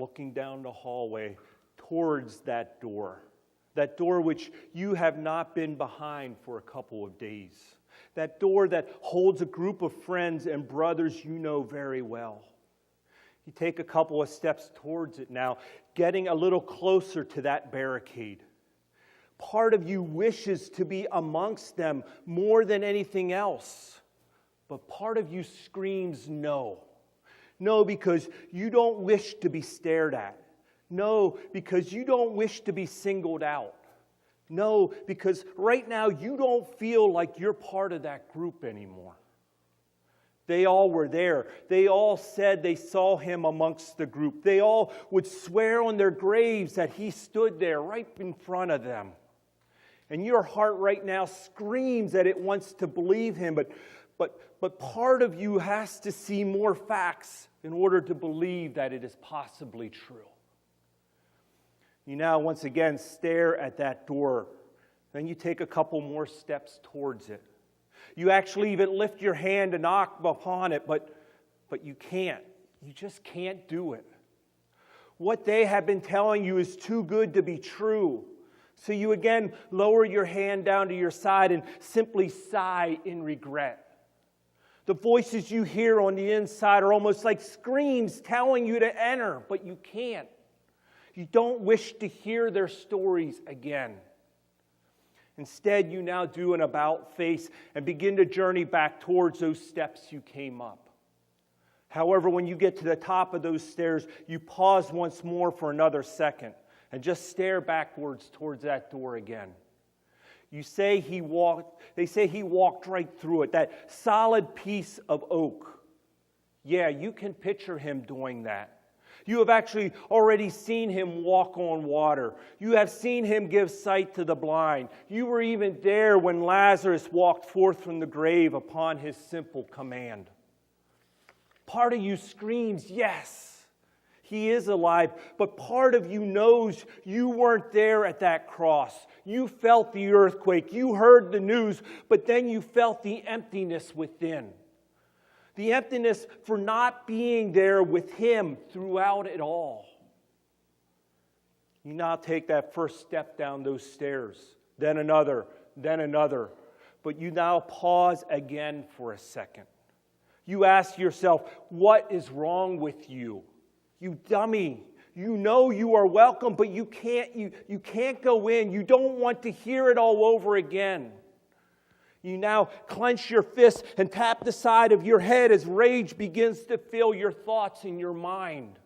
looking down the hallway towards that door which you have not been behind for a couple of days, that door that holds a group of friends and brothers you know very well. You take a couple of steps towards it now, getting a little closer to that barricade. Part of you wishes to be amongst them more than anything else, but part of you screams no. No, because you don't wish to be stared at. No, because you don't wish to be singled out. No, because right now you don't feel like you're part of that group anymore. They all were there. They all said they saw him amongst the group. They all would swear on their graves that he stood there right in front of them. And your heart right now screams that it wants to believe him, but part of you has to see more facts in order to believe that it is possibly true. You now once again stare at that door. Then you take a couple more steps towards it. You actually even lift your hand to knock upon it, but you can't. You just can't do it. What they have been telling you is too good to be true. So you again lower your hand down to your side and simply sigh in regret. The voices you hear on the inside are almost like screams telling you to enter, but you can't. You don't wish to hear their stories again. Instead, you now do an about face and begin to journey back towards those steps you came up. However, when you get to the top of those stairs, you pause once more for another second and just stare backwards towards that door again. They say he walked right through it, that solid piece of oak. Yeah, you can picture him doing that. You have actually already seen him walk on water. You have seen him give sight to the blind. You were even there when Lazarus walked forth from the grave upon his simple command. Part of you screams, yes, he is alive, but part of you knows you weren't there at that cross. You felt the earthquake, you heard the news, but then you felt the emptiness within. The emptiness for not being there with him throughout it all. You now take that first step down those stairs, then another, but you now pause again for a second. You ask yourself, what is wrong with you? You dummy. You know you are welcome, but you can't go in. You don't want to hear it all over again. You now clench your fists and tap the side of your head as rage begins to fill your thoughts in your mind.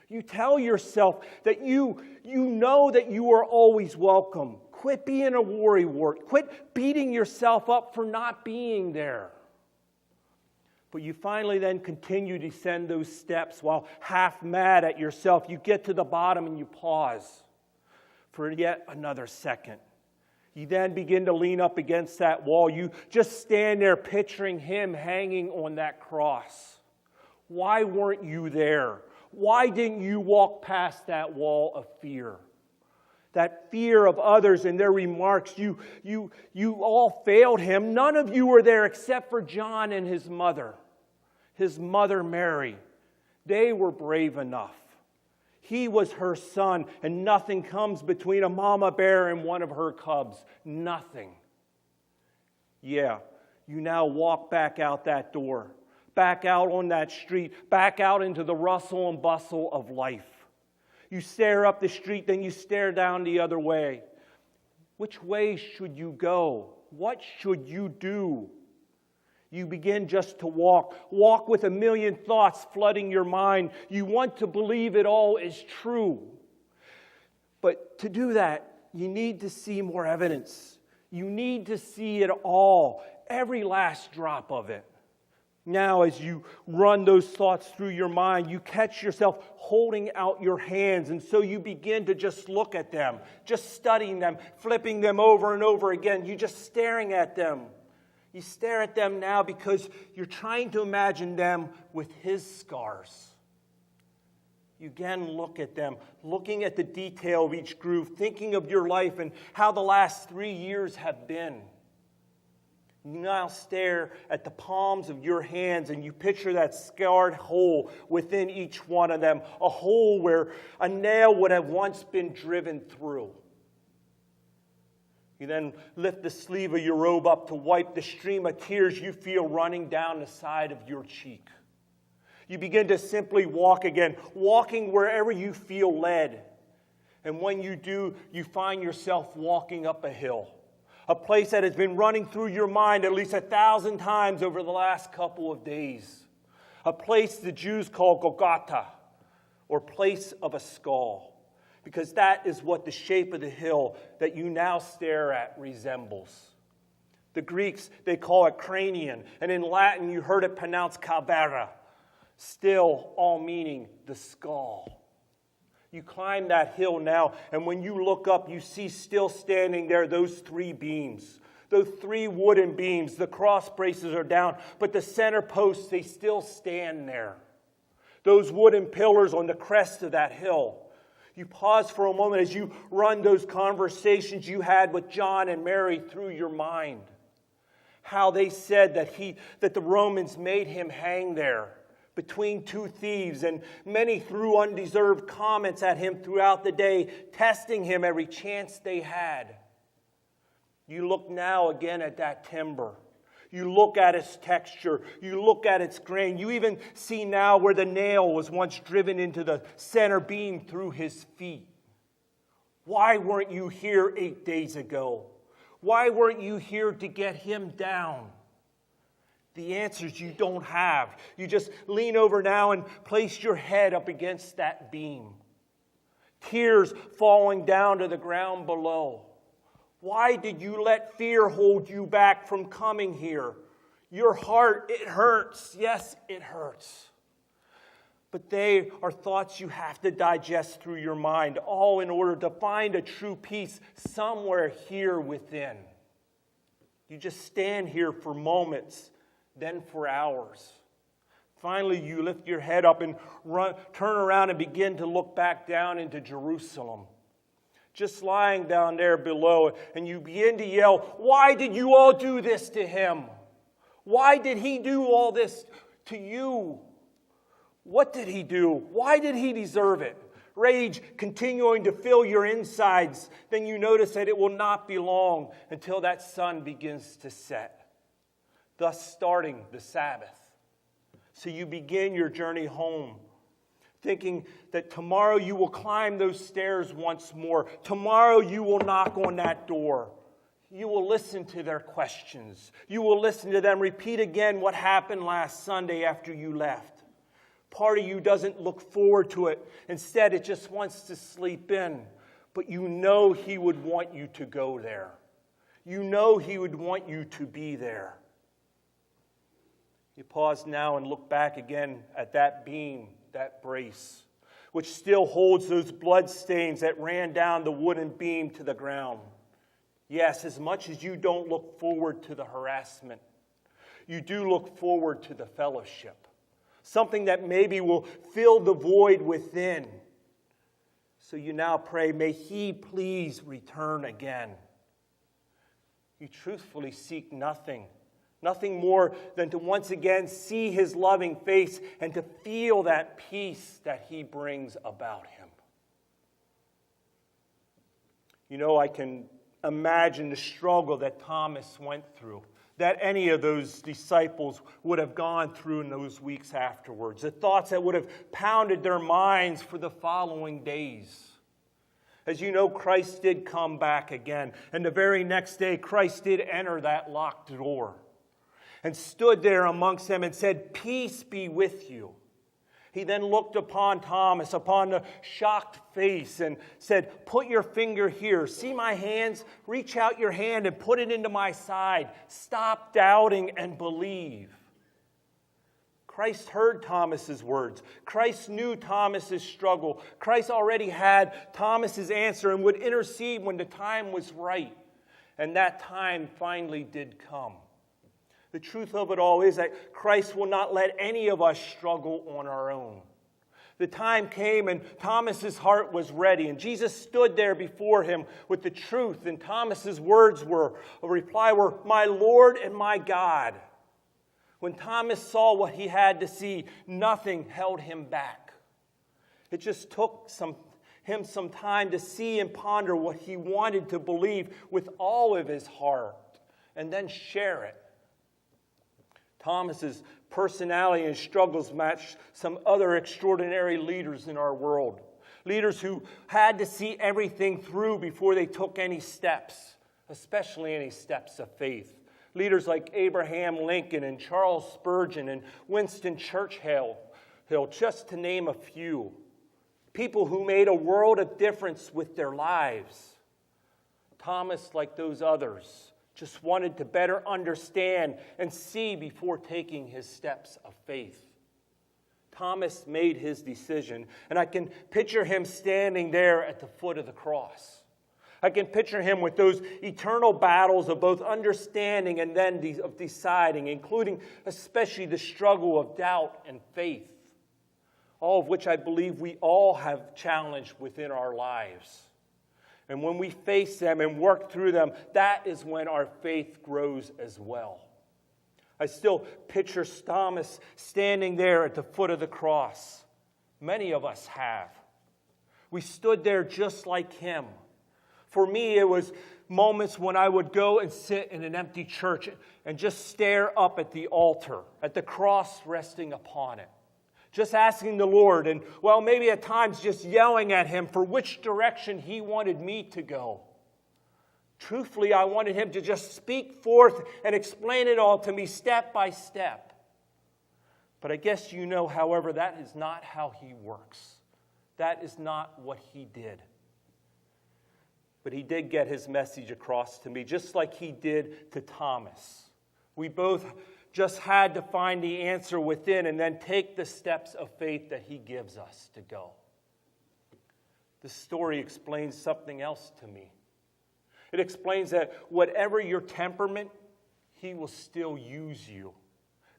You tell yourself that you know that you are always welcome. Quit being a worrywart. Quit beating yourself up for not being there. But you finally then continue to descend those steps while half mad at yourself. You get to the bottom and you pause for yet another second. You then begin to lean up against that wall. You just stand there picturing him hanging on that cross. Why weren't you there? Why didn't you walk past that wall of fear? That fear of others and their remarks. You all failed him. None of you were there except for John and his mother Mary. They were brave enough. He was her son, and nothing comes between a mama bear and one of her cubs. Nothing. Yeah, you now walk back out that door, back out on that street, back out into the rustle and bustle of life. You stare up the street, then you stare down the other way. Which way should you go? What should you do? You begin just to walk with a million thoughts flooding your mind. You want to believe it all is true. But to do that, you need to see more evidence. You need to see it all, every last drop of it. Now, as you run those thoughts through your mind, you catch yourself holding out your hands, and so you begin to just look at them, just studying them, flipping them over and over again. You're just staring at them. You stare at them now because you're trying to imagine them with his scars. You again look at them, looking at the detail of each groove, thinking of your life and how the last 3 years have been. You now stare at the palms of your hands and you picture that scarred hole within each one of them, a hole where a nail would have once been driven through. You then lift the sleeve of your robe up to wipe the stream of tears you feel running down the side of your cheek. You begin to simply walk again, walking wherever you feel led. And when you do, you find yourself walking up a hill. A place that has been running through your mind at least 1,000 times over the last couple of days. A place the Jews call Golgotha, or place of a skull, because that is what the shape of the hill that you now stare at resembles. The Greeks, they call it cranion, and in Latin you heard it pronounced calvera, still all meaning the skull. You climb that hill now, and when you look up, you see still standing there those 3 beams. Those 3 wooden beams. The cross braces are down, but the center posts, they still stand there. Those wooden pillars on the crest of that hill. You pause for a moment as you run those conversations you had with John and Mary through your mind. How they said that the Romans made him hang there between 2 thieves, and many threw undeserved comments at him throughout the day, testing him every chance they had. You look now again at that timber. You look at its texture. You look at its grain. You even see now where the nail was once driven into the center beam through his feet. Why weren't you here 8 days ago? Why weren't you here to get him down? The answers you don't have. You just lean over now and place your head up against that beam. Tears falling down to the ground below. Why did you let fear hold you back from coming here? Your heart, it hurts. Yes, it hurts. But they are thoughts you have to digest through your mind, all in order to find a true peace somewhere here within. You just stand here for moments, then for hours. Finally, you lift your head up and turn around and begin to look back down into Jerusalem. Just lying down there below, and you begin to yell, "Why did you all do this to him? Why did he do all this to you? What did he do? Why did he deserve it?" Rage continuing to fill your insides. Then you notice that it will not be long until that sun begins to set, thus starting the Sabbath. So you begin your journey home, thinking that tomorrow you will climb those stairs once more. Tomorrow you will knock on that door. You will listen to their questions. You will listen to them repeat again what happened last Sunday after you left. Part of you doesn't look forward to it. Instead, it just wants to sleep in. But you know he would want you to go there. You know he would want you to be there. You pause now and look back again at that beam, that brace, which still holds those blood stains that ran down the wooden beam to the ground. Yes, as much as you don't look forward to the harassment, you do look forward to the fellowship, something that maybe will fill the void within. So you now pray, may he please return again. You truthfully seek nothing more than to once again see his loving face and to feel that peace that he brings about him. You know, I can imagine the struggle that Thomas went through, that any of those disciples would have gone through in those weeks afterwards, the thoughts that would have pounded their minds for the following days. As you know, Christ did come back again, and the very next day, Christ did enter that locked door and stood there amongst them and said, "Peace be with you." He then looked upon Thomas, upon the shocked face, and said, "Put your finger here. See my hands? Reach out your hand and put it into my side. Stop doubting and believe." Christ heard Thomas's words. Christ knew Thomas's struggle. Christ already had Thomas's answer and would intercede when the time was right. And that time finally did come. The truth of it all is that Christ will not let any of us struggle on our own. The time came and Thomas's heart was ready, and Jesus stood there before him with the truth, and Thomas's words were, a reply were, "My Lord and my God." When Thomas saw what he had to see, nothing held him back. It just took him some time to see and ponder what he wanted to believe with all of his heart, and then share it. Thomas's personality and struggles matched some other extraordinary leaders in our world. Leaders who had to see everything through before they took any steps, especially any steps of faith. Leaders like Abraham Lincoln and Charles Spurgeon and Winston Churchill, just to name a few. People who made a world of difference with their lives. Thomas, like those others, just wanted to better understand and see before taking his steps of faith. Thomas made his decision, and I can picture him standing there at the foot of the cross. I can picture him with those eternal battles of both understanding and then of deciding, including especially the struggle of doubt and faith, all of which I believe we all have challenged within our lives. And when we face them and work through them, that is when our faith grows as well. I still picture Thomas standing there at the foot of the cross. Many of us have. We stood there just like him. For me, it was moments when I would go and sit in an empty church and just stare up at the altar, at the cross resting upon it. Just asking the Lord, and well, maybe at times just yelling at him for which direction he wanted me to go. Truthfully, I wanted him to just speak forth and explain it all to me step by step. But I guess you know, however, that is not how he works. That is not what he did. But he did get his message across to me, just like he did to Thomas. We both just had to find the answer within and then take the steps of faith that he gives us to go. This story explains something else to me. It explains that whatever your temperament, he will still use you.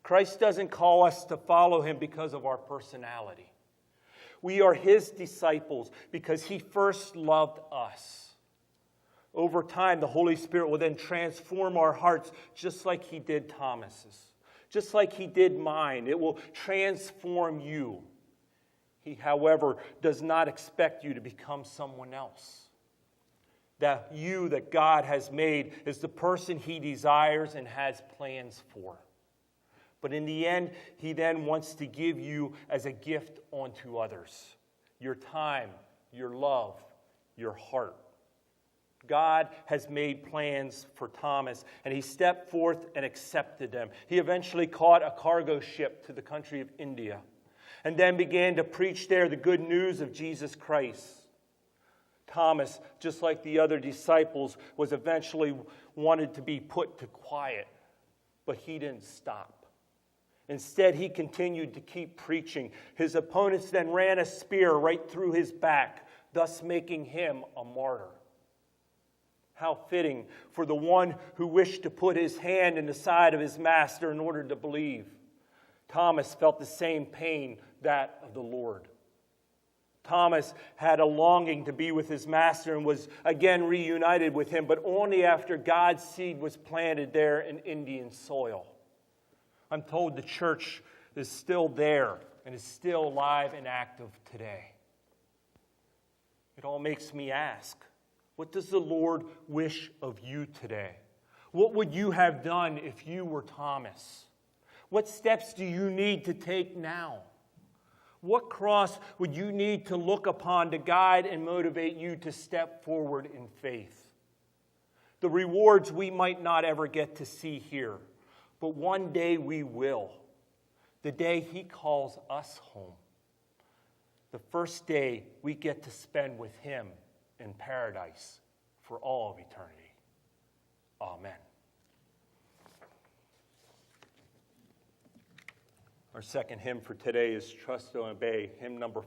Christ doesn't call us to follow him because of our personality. We are his disciples because he first loved us. Over time, the Holy Spirit will then transform our hearts just like he did Thomas's, just like he did mine. It will transform you. He, however, does not expect you to become someone else. That you that God has made is the person he desires and has plans for. But in the end, he then wants to give you as a gift onto others. Your time, your love, your heart. God has made plans for Thomas, and he stepped forth and accepted them. He eventually caught a cargo ship to the country of India, and then began to preach there the good news of Jesus Christ. Thomas, just like the other disciples, was eventually wanted to be put to quiet, but he didn't stop. Instead, he continued to keep preaching. His opponents then ran a spear right through his back, thus making him a martyr. How fitting for the one who wished to put his hand in the side of his master in order to believe. Thomas felt the same pain, that of the Lord. Thomas had a longing to be with his master and was again reunited with him, but only after God's seed was planted there in Indian soil. I'm told the church is still there and is still alive and active today. It all makes me ask, what does the Lord wish of you today? What would you have done if you were Thomas? What steps do you need to take now? What cross would you need to look upon to guide and motivate you to step forward in faith? The rewards we might not ever get to see here, but one day we will. The day he calls us home. The first day we get to spend with him in paradise for all of eternity. Amen. Our second hymn for today is Trust and Obey, hymn number